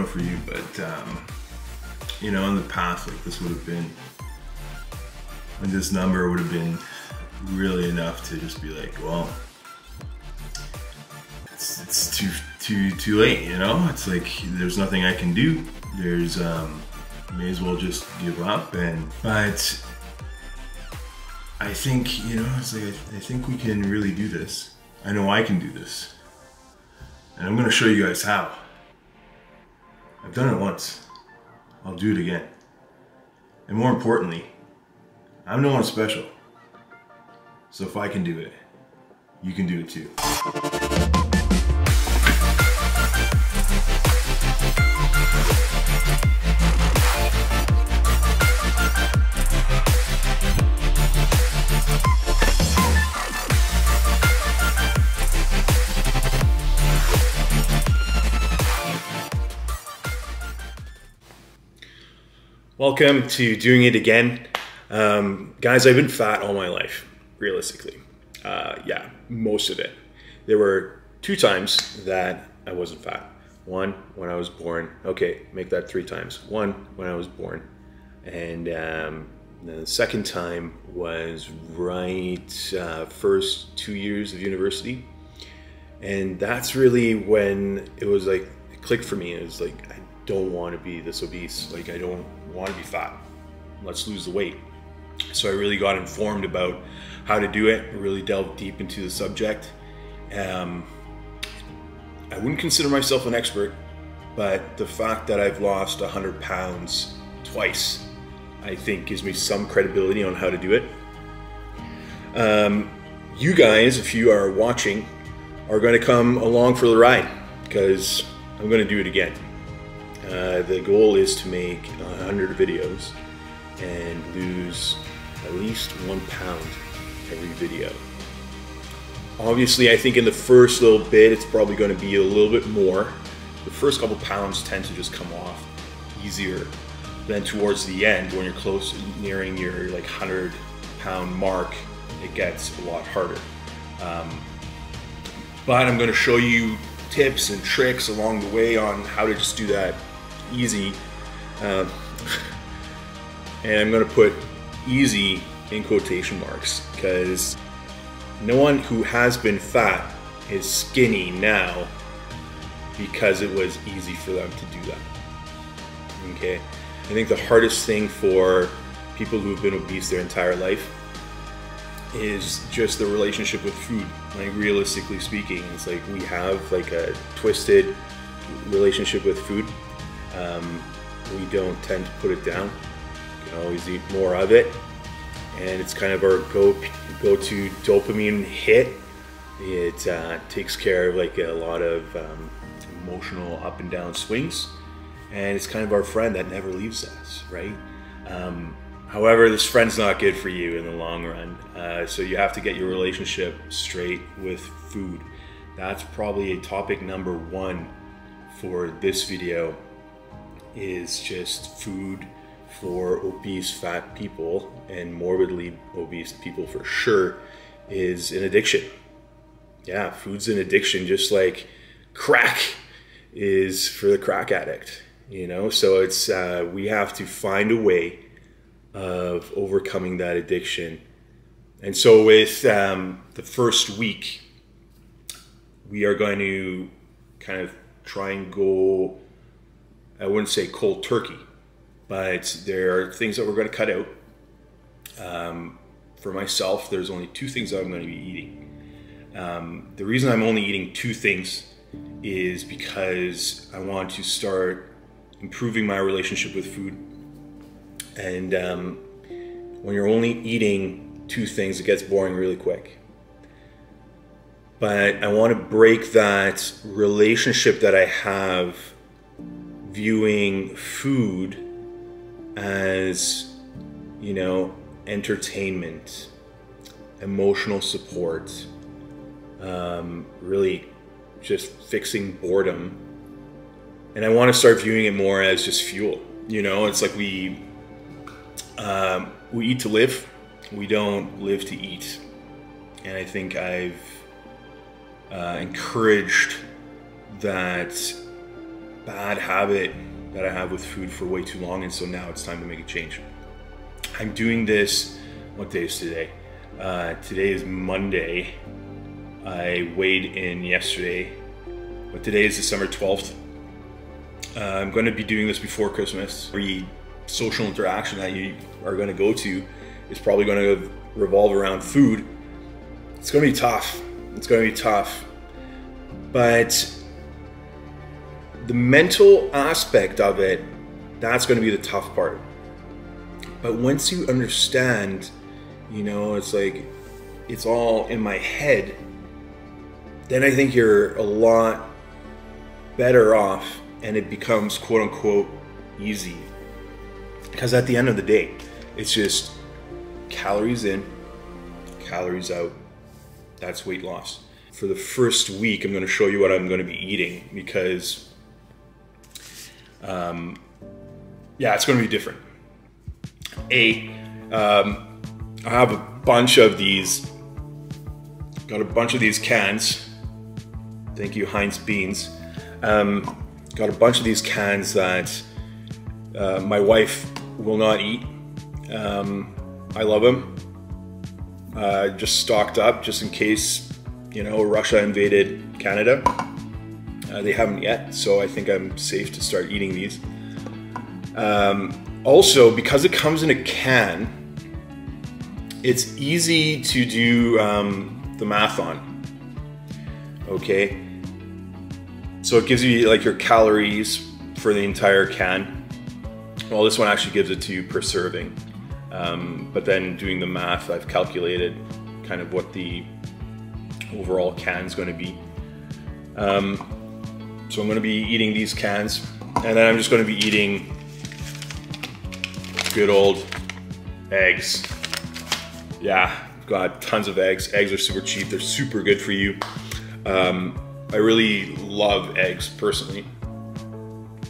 know for you, but you know, in the past, like this would have been, like this number would have been really enough to just be like, well, it's too late, you know? It's like there's nothing I can do. There's may as well just give up. But I think, you know, it's like I think we can really do this. I know I can do this. And I'm gonna show you guys how. I've done it once. I'll do it again. And more importantly, I'm no one special. So if I can do it, you can do it too. Welcome to Doing It Again. Guys, I've been fat all my life, realistically. Yeah, most of it. There were 2 times that I wasn't fat. One, when I was born. Okay, make that 3 times. One, when I was born. And the second time was right first 2 years of university. And that's really when it was like, it clicked for me. It was like, I don't want to be this obese. Like, I don't want to be fat. Let's lose the weight. So I really got informed about how to do it, really delved deep into the subject. I wouldn't consider myself an expert, but the fact that I've lost 100 pounds twice, I think gives me some credibility on how to do it. You guys, if you are watching, are going to come along for the ride because I'm going to do it again. The goal is to make 100 videos and lose at least 1 pound every video. Obviously, I think in the first little bit, it's probably going to be a little bit more. The first couple pounds tend to just come off easier. Then towards the end, when you're close, nearing your like 100-pound mark, it gets a lot harder. But I'm going to show you tips and tricks along the way on how to just do that easy. And I'm going to put easy in quotation marks because no one who has been fat is skinny now because it was easy for them to do that. Okay? I think the hardest thing for people who've been obese their entire life is just the relationship with food. Like, realistically speaking, it's like we have like a twisted relationship with food. We don't tend to put it down. You can always eat more of it, and it's kind of our go-to dopamine hit. It takes care of like a lot of emotional up and down swings, and it's kind of our friend that never leaves us, right? However, this friend's not good for you in the long run, so you have to get your relationship straight with food. That's probably a topic number 1 for this video, is just food for obese fat people, and morbidly obese people for sure, is an addiction. Yeah, food's an addiction, just like crack is for the crack addict, you know? So it's we have to find a way of overcoming that addiction. And so with the first week, we are going to kind of try and go, I wouldn't say cold turkey, but there are things that we're going to cut out. For myself, there's only 2 things that I'm going to be eating. The reason I'm only eating 2 things is because I want to start improving my relationship with food. And when you're only eating 2 things, it gets boring really quick. But I want to break that relationship that I have viewing food as, you know, entertainment, emotional support, really just fixing boredom. And I want to start viewing it more as just fuel. You know, it's like we eat to live, we don't live to eat. And I think I've encouraged that bad habit that I have with food for way too long, and so now it's time to make a change. I'm doing this, what day is today? Today is Monday. I weighed in yesterday, but today is December 12th. I'm going to be doing this before Christmas. Every social interaction that you are going to go to is probably going to revolve around food. It's going to be tough. It's going to be tough. But the mental aspect of it, that's going to be the tough part. But once you understand, you know, it's like, it's all in my head, then I think you're a lot better off, and it becomes quote unquote easy. Because at the end of the day, it's just calories in, calories out. That's weight loss. For the first week, I'm going to show you what I'm going to be eating, because yeah, it's going to be different. I have a bunch of these, got a bunch of these cans. Thank you, Heinz Beans. Got a bunch of these cans that my wife will not eat. I love them. Just stocked up just in case, you know, Russia invaded Canada. They haven't yet, so I think I'm safe to start eating these. Also, because it comes in a can, it's easy to do the math on, okay? So it gives you like your calories for the entire can. Well, this one actually gives it to you per serving. But then doing the math, I've calculated kind of what the overall can is going to be. So I'm going to be eating these cans, and then I'm just going to be eating good old eggs. Yeah, I've got tons of eggs. Eggs are super cheap. They're super good for you. I really love eggs personally.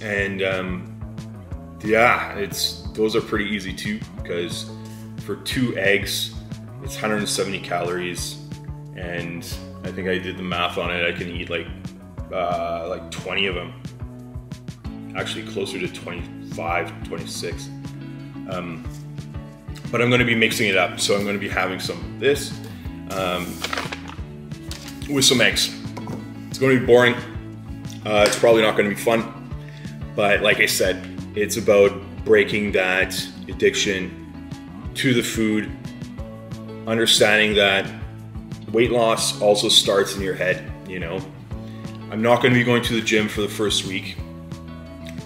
And yeah, those are pretty easy too, because for 2 eggs, it's 170 calories. And I think I did the math on it. I can eat like 20 of them. Actually closer to 25, 26. But I'm going to be mixing it up. So I'm going to be having some of this with some eggs. It's going to be boring. It's probably not going to be fun. But like I said, it's about breaking that addiction to the food, understanding that weight loss also starts in your head, you know. I'm not going to be going to the gym for the first week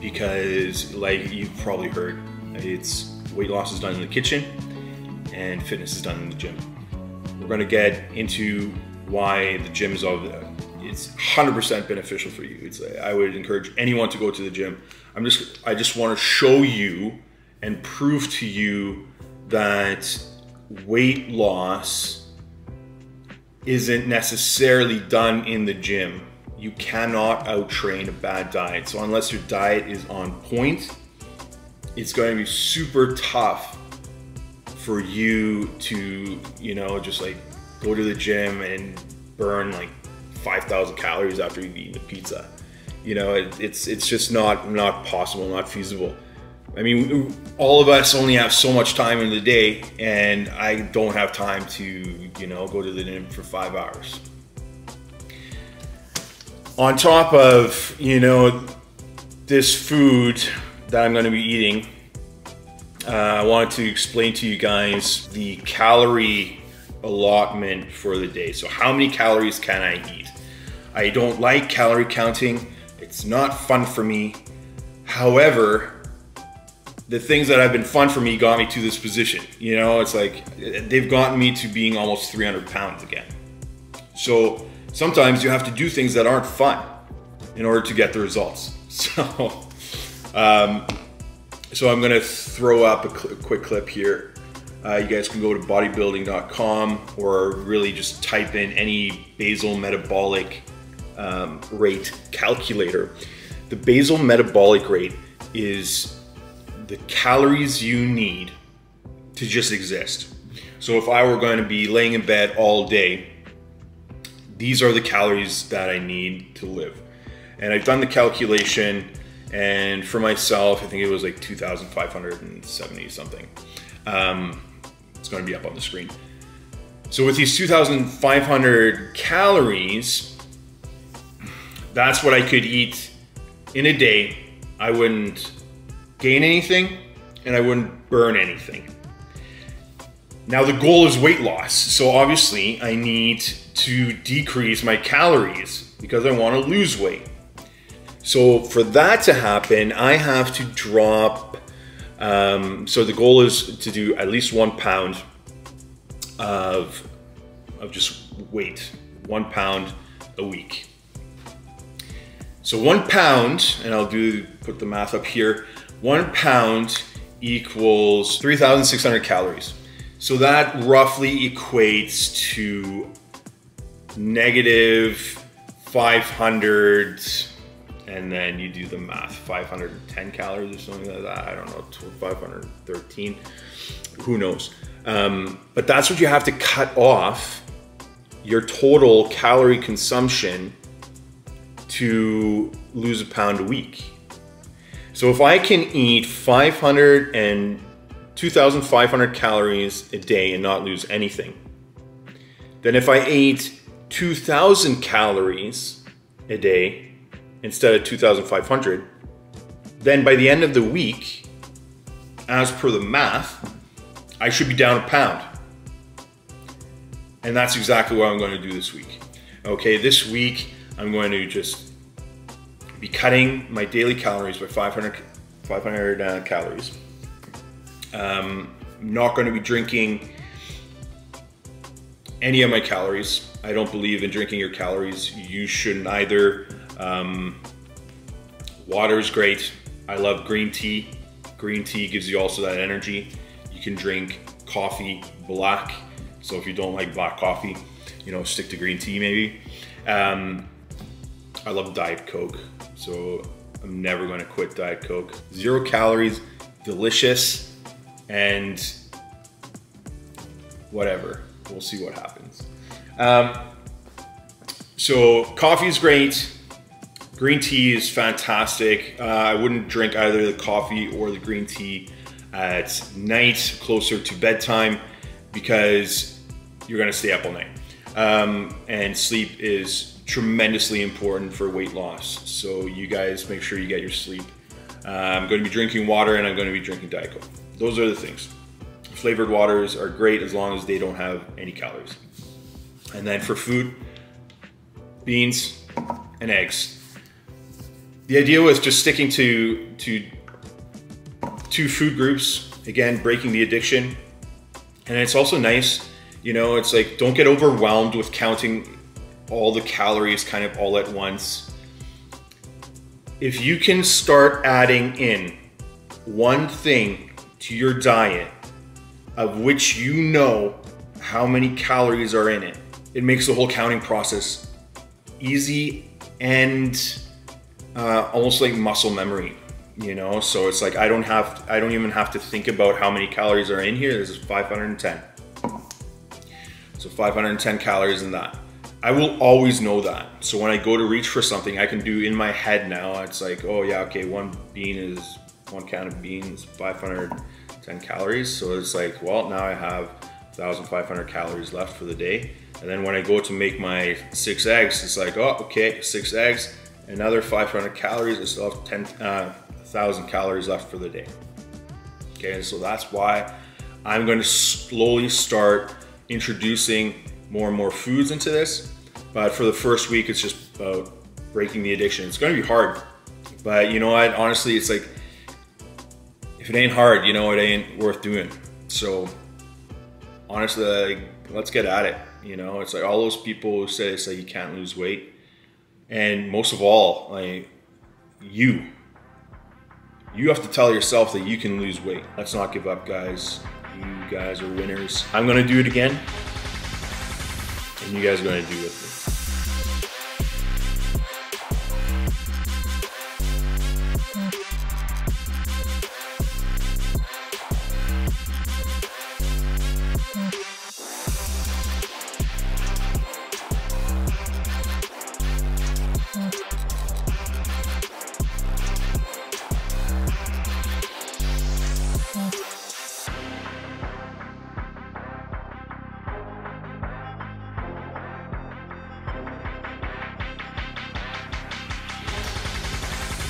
because, like you've probably heard, it's weight loss is done in the kitchen and fitness is done in the gym. We're going to get into why the gym is it's 100% beneficial for you. I would encourage anyone to go to the gym. I just want to show you and prove to you that weight loss isn't necessarily done in the gym. You cannot out-train a bad diet. So unless your diet is on point, it's going to be super tough for you to, you know, just like go to the gym and burn like 5,000 calories after you've eaten a pizza. You know, it's just not possible, not feasible. I mean, all of us only have so much time in the day, and I don't have time to, you know, go to the gym for 5 hours. On top of, you know, this food that I'm going to be eating, I wanted to explain to you guys the calorie allotment for the day. So how many calories can I eat? I don't like calorie counting. It's not fun for me. However, the things that have been fun for me got me to this position. You know, it's like they've gotten me to being almost 300 pounds again. So sometimes you have to do things that aren't fun in order to get the results. So, so I'm gonna throw up a quick clip here. You guys can go to bodybuilding.com or really just type in any basal metabolic rate calculator. The basal metabolic rate is the calories you need to just exist. So if I were going to be laying in bed all day, these are the calories that I need to live. And I've done the calculation, and for myself, I think it was like 2,570 something. It's going to be up on the screen. So with these 2,500 calories, that's what I could eat in a day. I wouldn't gain anything and I wouldn't burn anything. Now the goal is weight loss. So obviously I need to decrease my calories because I want to lose weight. So for that to happen, I have to drop, so the goal is to do at least 1 pound of just weight, 1 pound a week. So 1 pound, and I'll put the math up here, 1 pound equals 3,600 calories. So that roughly equates to negative 500, and then you do the math, 510 calories or something like that. I don't know, 513, who knows? But that's what you have to cut off your total calorie consumption to lose 1 pound a week. So if I can eat 2,500 calories a day and not lose anything, then if I ate 2,000 calories a day instead of 2,500, then by the end of the week, as per the math, I should be down 1 pound. And that's exactly what I'm going to do this week. Okay, this week I'm going to just be cutting my daily calories by 500 calories. I'm not going to be drinking any of my calories. I don't believe in drinking your calories. You shouldn't either. Water is great. I love green tea. Green tea gives you also that energy. You can drink coffee black. So if you don't like black coffee, you know, stick to green tea maybe. I love Diet Coke. So I'm never going to quit Diet Coke. 0 calories, delicious, and whatever. We'll see what happens. So coffee is great. Green tea is fantastic. I wouldn't drink either the coffee or the green tea at night, closer to bedtime, because you're gonna stay up all night. And sleep is tremendously important for weight loss. So you guys make sure you get your sleep. I'm gonna be drinking water and I'm gonna be drinking Diet Coke. Those are the things. Flavored waters are great as long as they don't have any calories. And then for food, beans and eggs. The idea was just sticking to 2 food groups, again, breaking the addiction. And it's also nice, you know, it's like, don't get overwhelmed with counting all the calories kind of all at once. If you can start adding in one thing to your diet of which you know how many calories are in it, it makes the whole counting process easy and almost like muscle memory, you know? So it's like, I don't even have to think about how many calories are in here. This is 510. So 510 calories in that. I will always know that. So when I go to reach for something, I can do in my head now, it's like, oh yeah, okay, 1 can of beans, 510 calories. So it's like, well, now I have 1,500 calories left for the day. And then when I go to make my 6 eggs, it's like, oh, okay, 6 eggs, another 500 calories, I still have 1,000 calories left for the day. Okay, and so that's why I'm going to slowly start introducing more and more foods into this. But for the first week, it's just about breaking the addiction. It's going to be hard, but you know what? Honestly, it's like, if it ain't hard, you know, it ain't worth doing. So honestly, like, let's get at it. You know, it's like all those people who say it's like you can't lose weight. And most of all, like, you have to tell yourself that you can lose weight. Let's not give up, guys. You guys are winners. I'm gonna do it again, and you guys are gonna do it with me.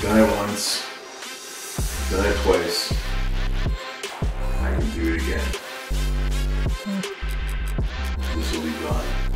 Done it once, done it twice, I can do it again. This will be gone.